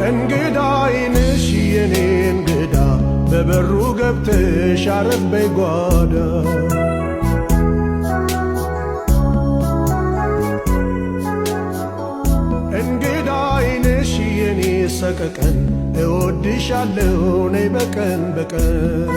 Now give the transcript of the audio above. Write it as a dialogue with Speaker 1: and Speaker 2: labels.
Speaker 1: እንግዳዬ ነሽ የኔ እንግዳ በበሩ ገብተሽ አረፍ በይ ጓዳ እንግዳዬ ነሽ የኔ ሰቀቀን እወድሻለሁ ነይ በቀን በቀን